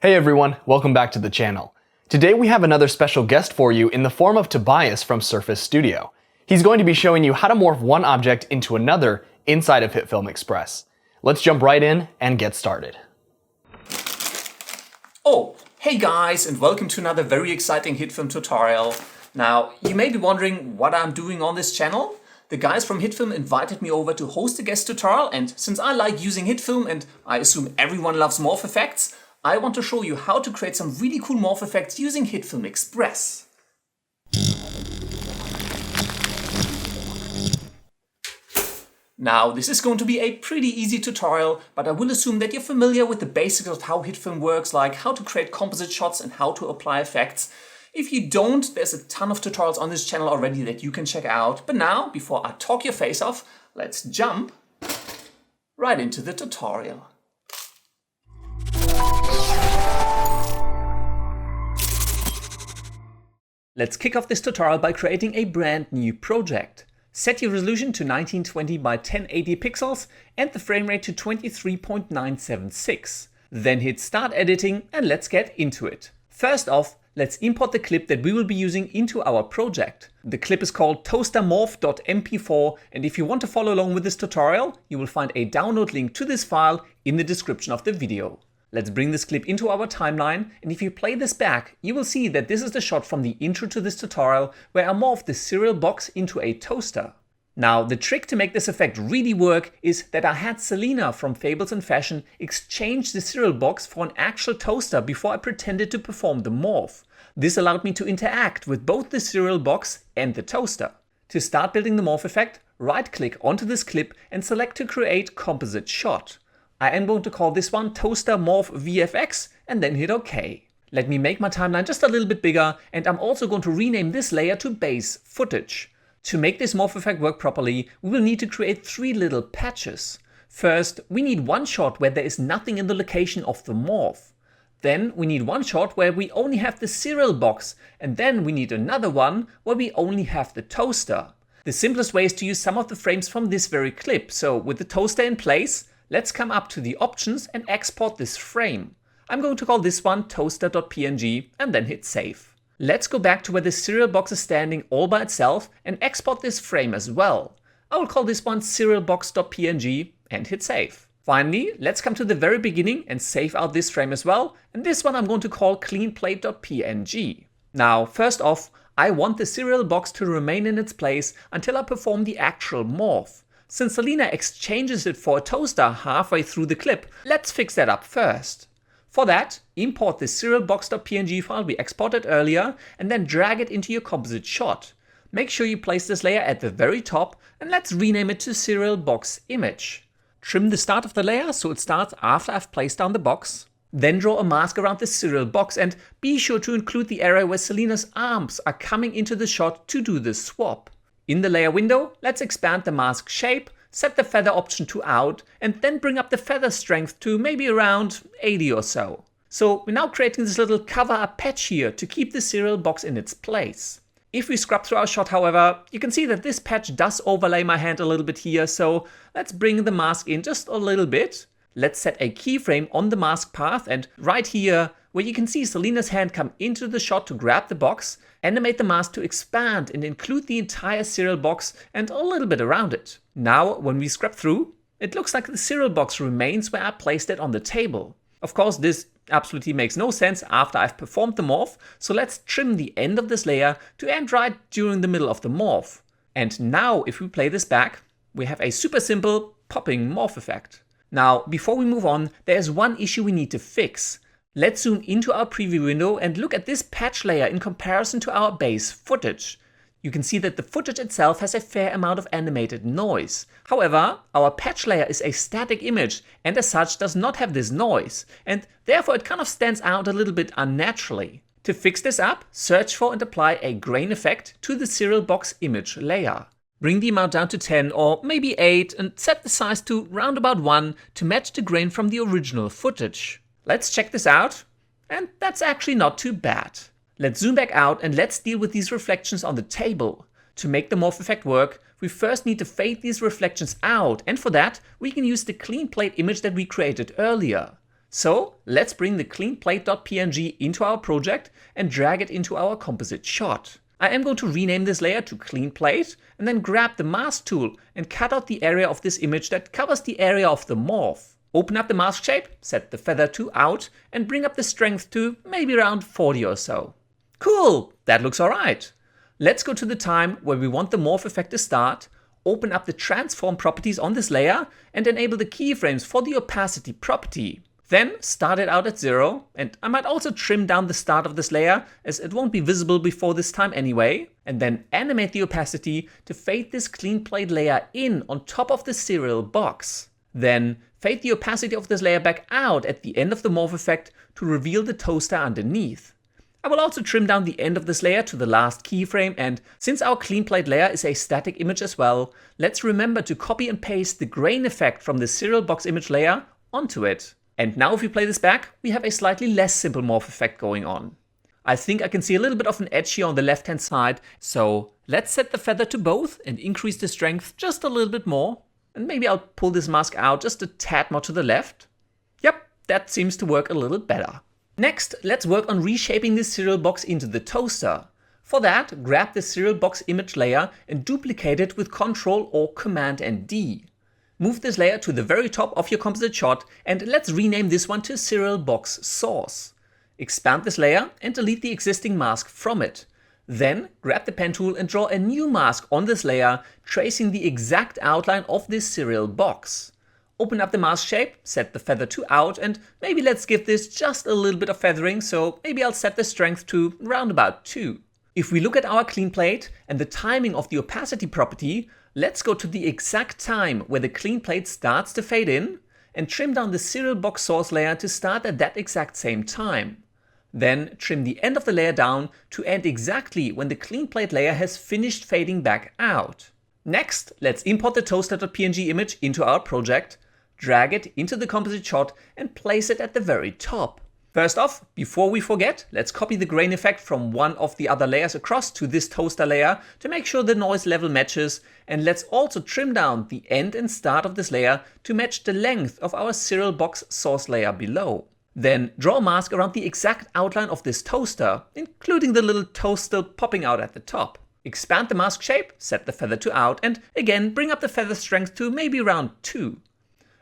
Hey everyone, welcome back to the channel. Today we have another special guest for you in the form of Tobias from Surface Studio. He's going to be showing you how to morph one object into another inside of HitFilm Express. Let's jump right in and get started. Oh, hey guys, and welcome to another very exciting HitFilm tutorial. Now, you may be wondering what I'm doing on this channel. The guys from HitFilm invited me over to host a guest tutorial, and since I like using HitFilm and I assume everyone loves morph effects, I want to show you how to create some really cool morph effects using HitFilm Express. Now, this is going to be a pretty easy tutorial, but I will assume that you're familiar with the basics of how HitFilm works, like how to create composite shots and how to apply effects. If you don't, there's a ton of tutorials on this channel already that you can check out. But now, before I talk your face off, let's jump right into the tutorial. Let's kick off this tutorial by creating a brand new project. Set your resolution to 1920 by 1080 pixels and the frame rate to 23.976. Then hit start editing and let's get into it. First off, let's import the clip that we will be using into our project. The clip is called toastermorph.mp4, and if you want to follow along with this tutorial, you will find a download link to this file in the description of the video. Let's bring this clip into our timeline, and if you play this back, you will see that this is the shot from the intro to this tutorial where I morphed the cereal box into a toaster. Now, the trick to make this effect really work is that I had Selena from Fables and Fashion exchange the cereal box for an actual toaster before I pretended to perform the morph. This allowed me to interact with both the cereal box and the toaster. To start building the morph effect, right-click onto this clip and select to create composite shot. I am going to call this one Toaster Morph VFX and then hit OK. Let me make my timeline just a little bit bigger, and I'm also going to rename this layer to base footage. To make this morph effect work properly, we will need to create 3 little patches. First, we need one shot where there is nothing in the location of the morph. Then we need one shot where we only have the cereal box, and then we need another one where we only have the toaster. The simplest way is to use some of the frames from this very clip. So with the toaster in place, let's come up to the options and export this frame. I'm going to call this one toaster.png and then hit save. Let's go back to where the cereal box is standing all by itself and export this frame as well. I will call this one cerealbox.png and hit save. Finally, let's come to the very beginning and save out this frame as well, and this one I'm going to call cleanplate.png. Now, first off, I want the cereal box to remain in its place until I perform the actual morph. Since Selena exchanges it for a toaster halfway through the clip, let's fix that up first. For that, import the cerealbox.png file we exported earlier and then drag it into your composite shot. Make sure you place this layer at the very top and let's rename it to cereal box image. Trim the start of the layer so it starts after I've placed down the box. Then draw a mask around the cereal box and be sure to include the area where Selena's arms are coming into the shot to do the swap. In the layer window, let's expand the mask shape, set the feather option to out, and then bring up the feather strength to maybe around 80 or so. So we're now creating this little cover up patch here to keep the cereal box in its place. If we scrub through our shot, however, you can see that this patch does overlay my hand a little bit here, so let's bring the mask in just a little bit. Let's set a keyframe on the mask path, and right here, where you can see Selena's hand come into the shot to grab the box, animate the mask to expand and include the entire cereal box and a little bit around it. Now, when we scrub through, it looks like the cereal box remains where I placed it on the table. Of course, this absolutely makes no sense after I've performed the morph, so let's trim the end of this layer to end right during the middle of the morph. And now, if we play this back, we have a super simple popping morph effect. Now, before we move on, there's one issue we need to fix. Let's zoom into our preview window and look at this patch layer in comparison to our base footage. You can see that the footage itself has a fair amount of animated noise. However, our patch layer is a static image and as such does not have this noise, and therefore it kind of stands out a little bit unnaturally. To fix this up, search for and apply a grain effect to the cereal box image layer. Bring the amount down to 10 or maybe 8 and set the size to round about 1 to match the grain from the original footage. Let's check this out, and that's actually not too bad. Let's zoom back out and let's deal with these reflections on the table. To make the morph effect work, we first need to fade these reflections out, and for that, we can use the clean plate image that we created earlier. So let's bring the cleanplate.png into our project and drag it into our composite shot. I am going to rename this layer to clean plate and then grab the mask tool and cut out the area of this image that covers the area of the morph. Open up the mask shape, set the feather to out and bring up the strength to maybe around 40 or so. Cool, that looks alright. Let's go to the time where we want the morph effect to start, open up the transform properties on this layer and enable the keyframes for the opacity property. Then start it out at 0, and I might also trim down the start of this layer as it won't be visible before this time anyway, and then animate the opacity to fade this clean plate layer in on top of the serial box. Then fade the opacity of this layer back out at the end of the morph effect to reveal the toaster underneath. I will also trim down the end of this layer to the last keyframe, and since our clean plate layer is a static image as well, let's remember to copy and paste the grain effect from the serial box image layer onto it. And now if we play this back, we have a slightly less simple morph effect going on. I think I can see a little bit of an edge here on the left hand side, so let's set the feather to both and increase the strength just a little bit more. And maybe I'll pull this mask out just a tad more to the left. Yep, that seems to work a little better. Next, let's work on reshaping this serial box into the toaster. For that, grab the serial box image layer and duplicate it with Ctrl or Command and D. Move this layer to the very top of your composite shot and let's rename this one to serial box source. Expand this layer and delete the existing mask from it. Then grab the pen tool and draw a new mask on this layer, tracing the exact outline of this serial box. Open up the mask shape, set the feather to out, and maybe let's give this just a little bit of feathering, so maybe I'll set the strength to round about 2. If we look at our clean plate and the timing of the opacity property, let's go to the exact time where the clean plate starts to fade in and trim down the serial box source layer to start at that exact same time. Then trim the end of the layer down to end exactly when the clean plate layer has finished fading back out. Next, let's import the toaster.png image into our project, drag it into the composite shot and place it at the very top. First off, before we forget, let's copy the grain effect from one of the other layers across to this toaster layer to make sure the noise level matches, and let's also trim down the end and start of this layer to match the length of our serial box source layer below. Then draw a mask around the exact outline of this toaster, including the little toaster popping out at the top. Expand the mask shape, set the feather to out, and again bring up the feather strength to maybe around 2.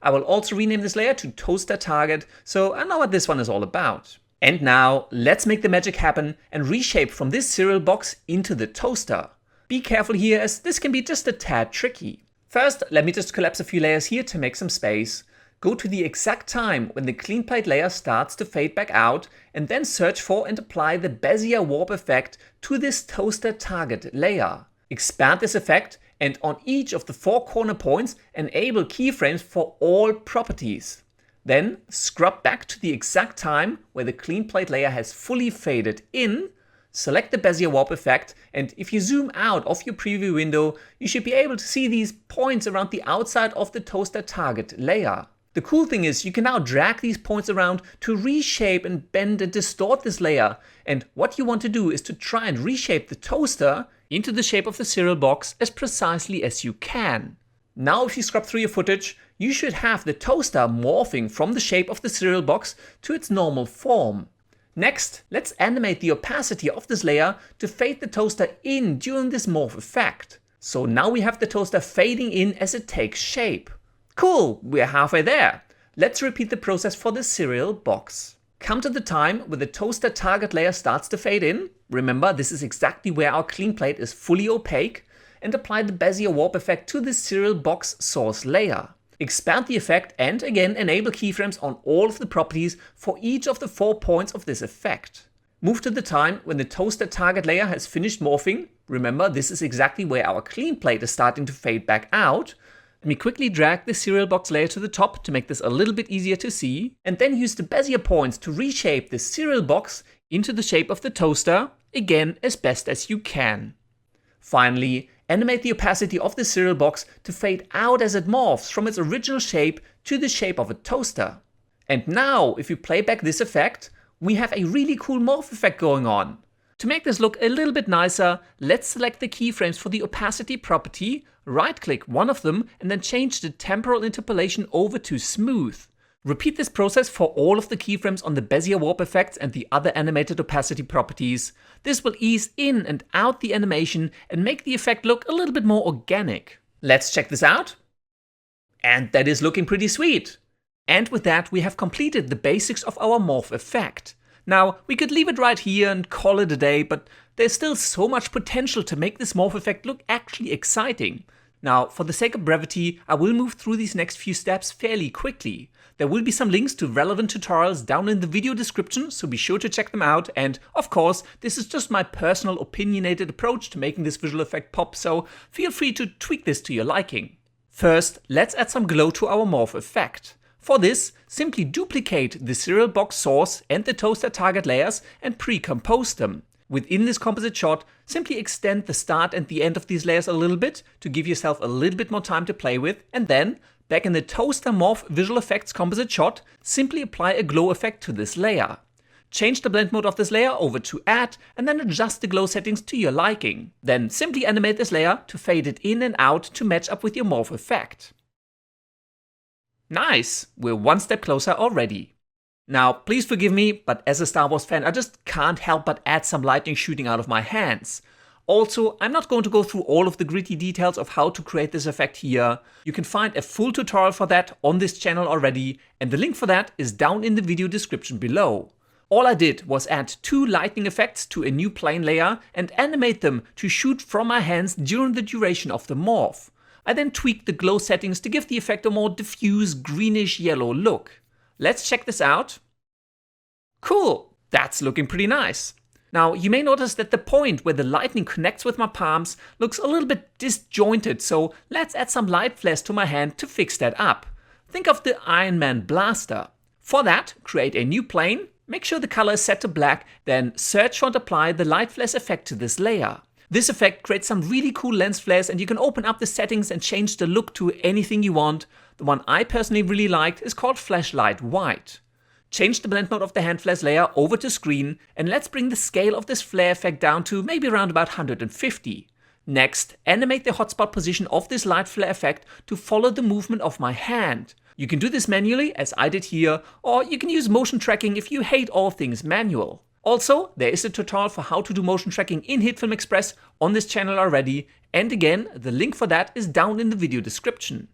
I will also rename this layer to Toaster Target, so I know what this one is all about. And now let's make the magic happen and reshape from this serial box into the toaster. Be careful here as this can be just a tad tricky. First, let me just collapse a few layers here to make some space. Go to the exact time when the clean plate layer starts to fade back out and then search for and apply the Bezier warp effect to this Toaster Target layer. Expand this effect and on each of the 4 corner points enable keyframes for all properties. Then scrub back to the exact time where the clean plate layer has fully faded in, select the Bezier warp effect, and if you zoom out of your preview window, you should be able to see these points around the outside of the toaster target layer. The cool thing is you can now drag these points around to reshape and bend and distort this layer, and what you want to do is to try and reshape the toaster into the shape of the serial box as precisely as you can. Now if you scrub through your footage, you should have the toaster morphing from the shape of the serial box to its normal form. Next, let's animate the opacity of this layer to fade the toaster in during this morph effect. So now we have the toaster fading in as it takes shape. Cool, we're halfway there. Let's repeat the process for the serial box. Come to the time where the toaster target layer starts to fade in. Remember, this is exactly where our clean plate is fully opaque, and apply the Bezier warp effect to the serial box source layer. Expand the effect and again enable keyframes on all of the properties for each of the 4 points of this effect. Move to the time when the toaster target layer has finished morphing. Remember, this is exactly where our clean plate is starting to fade back out. Let me quickly drag the serial box layer to the top to make this a little bit easier to see, and then use the Bezier points to reshape the serial box into the shape of the toaster, again as best as you can. Finally, animate the opacity of the serial box to fade out as it morphs from its original shape to the shape of a toaster. And now, if we play back this effect, we have a really cool morph effect going on. To make this look a little bit nicer, let's select the keyframes for the opacity property, right-click one of them, and then change the temporal interpolation over to smooth. Repeat this process for all of the keyframes on the Bezier warp effects and the other animated opacity properties. This will ease in and out the animation and make the effect look a little bit more organic. Let's check this out. And that is looking pretty sweet. And with that, we have completed the basics of our morph effect. Now, we could leave it right here and call it a day, but there's still so much potential to make this morph effect look actually exciting. Now, for the sake of brevity, I will move through these next few steps fairly quickly. There will be some links to relevant tutorials down in the video description, so be sure to check them out. And of course, this is just my personal opinionated approach to making this visual effect pop, so feel free to tweak this to your liking. First, let's add some glow to our morph effect. For this, simply duplicate the cereal box source and the toaster target layers and pre-compose them. Within this composite shot, simply extend the start and the end of these layers a little bit to give yourself a little bit more time to play with, and then, back in the toaster morph visual effects composite shot, simply apply a glow effect to this layer. Change the blend mode of this layer over to add, and then adjust the glow settings to your liking. Then simply animate this layer to fade it in and out to match up with your morph effect. Nice! We're one step closer already. Now, please forgive me, but as a Star Wars fan, I just can't help but add some lightning shooting out of my hands. Also, I'm not going to go through all of the gritty details of how to create this effect here. You can find a full tutorial for that on this channel already, and the link for that is down in the video description below. All I did was add 2 lightning effects to a new plane layer and animate them to shoot from my hands during the duration of the morph. I then tweaked the glow settings to give the effect a more diffuse greenish yellow look. Let's check this out. Cool, that's looking pretty nice. Now, you may notice that the point where the lightning connects with my palms looks a little bit disjointed, so let's add some light flares to my hand to fix that up. Think of the Iron Man blaster. For that, create a new plane, make sure the color is set to black, then search for and apply the light flares effect to this layer. This effect creates some really cool lens flares, and you can open up the settings and change the look to anything you want. The one I personally really liked is called Flashlight White. Change the blend mode of the hand flares layer over to screen, and let's bring the scale of this flare effect down to maybe around about 150. Next, animate the hotspot position of this light flare effect to follow the movement of my hand. You can do this manually, as I did here, or you can use motion tracking if you hate all things manual. Also, there is a tutorial for how to do motion tracking in HitFilm Express on this channel already, and again, the link for that is down in the video description.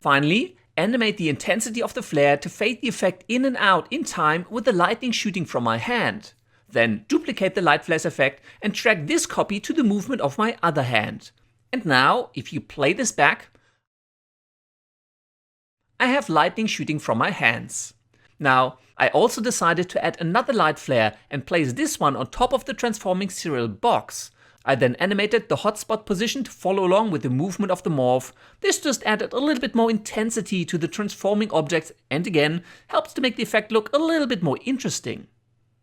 Finally, animate the intensity of the flare to fade the effect in and out in time with the lightning shooting from my hand. Then duplicate the light flares effect and drag this copy to the movement of my other hand. And now, if you play this back, I have lightning shooting from my hands. Now, I also decided to add another light flare and place this one on top of the transforming cereal box. I then animated the hotspot position to follow along with the movement of the morph. This just added a little bit more intensity to the transforming objects and again helps to make the effect look a little bit more interesting.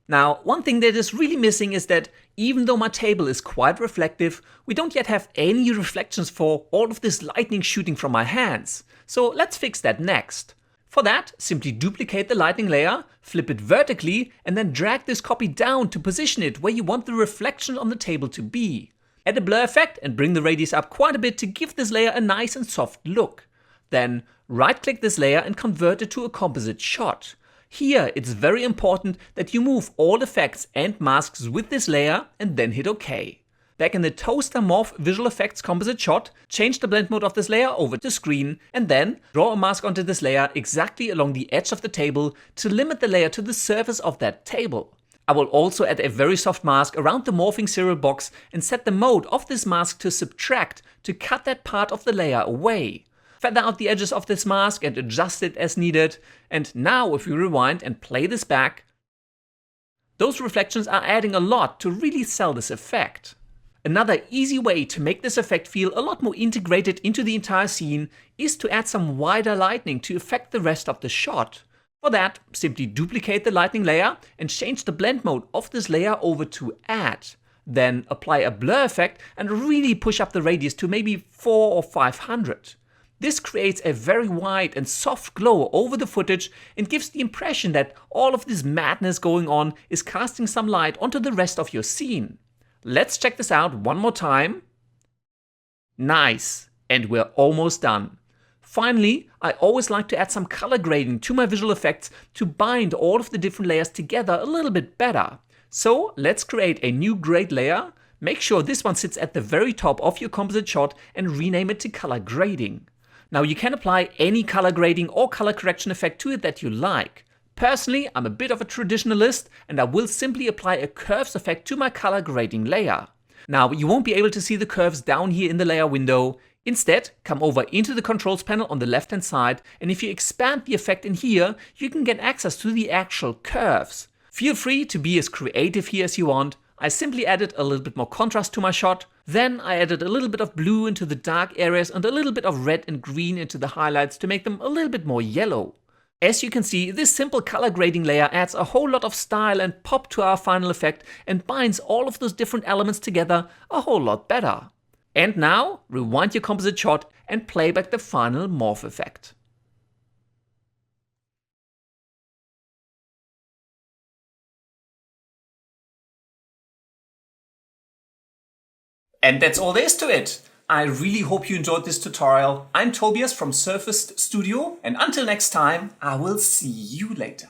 Now, one thing that is really missing is that even though my table is quite reflective, we don't yet have any reflections for all of this lightning shooting from my hands. So let's fix that next. For that, simply duplicate the lightning layer, flip it vertically, and then drag this copy down to position it where you want the reflection on the table to be. Add a blur effect and bring the radius up quite a bit to give this layer a nice and soft look. Then right-click this layer and convert it to a composite shot. Here, it's very important that you move all effects and masks with this layer and then hit OK. Back in the toaster morph visual effects composite shot, change the blend mode of this layer over to screen and then draw a mask onto this layer exactly along the edge of the table to limit the layer to the surface of that table. I will also add a very soft mask around the morphing cereal box and set the mode of this mask to subtract to cut that part of the layer away. Feather out the edges of this mask and adjust it as needed. And now if we rewind and play this back, those reflections are adding a lot to really sell this effect. Another easy way to make this effect feel a lot more integrated into the entire scene is to add some wider lightning to affect the rest of the shot. For that, simply duplicate the lightning layer and change the blend mode of this layer over to add. Then apply a blur effect and really push up the radius to maybe 400 or 500. This creates a very wide and soft glow over the footage and gives the impression that all of this madness going on is casting some light onto the rest of your scene. Let's check this out one more time. Nice, and we're almost done. Finally, I always like to add some color grading to my visual effects to bind all of the different layers together a little bit better. So let's create a new grade layer. Make sure this one sits at the very top of your composite shot and rename it to color grading. Now you can apply any color grading or color correction effect to it that you like. Personally, I'm a bit of a traditionalist and I will simply apply a curves effect to my color grading layer. Now you won't be able to see the curves down here in the layer window. Instead, come over into the controls panel on the left hand side, and if you expand the effect in here, you can get access to the actual curves. Feel free to be as creative here as you want. I simply added a little bit more contrast to my shot. Then I added a little bit of blue into the dark areas and a little bit of red and green into the highlights to make them a little bit more yellow. As you can see, this simple color grading layer adds a whole lot of style and pop to our final effect and binds all of those different elements together a whole lot better. And now, rewind your composite shot and play back the final morph effect. And that's all there is to it. I really hope you enjoyed this tutorial. I'm Tobias from Surface Studio, and until next time, I will see you later.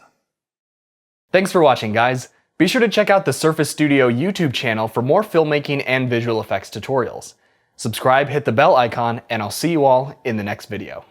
Thanks for watching, guys. Be sure to check out the Surface Studio YouTube channel for more filmmaking and visual effects tutorials. Subscribe, hit the bell icon, and I'll see you all in the next video.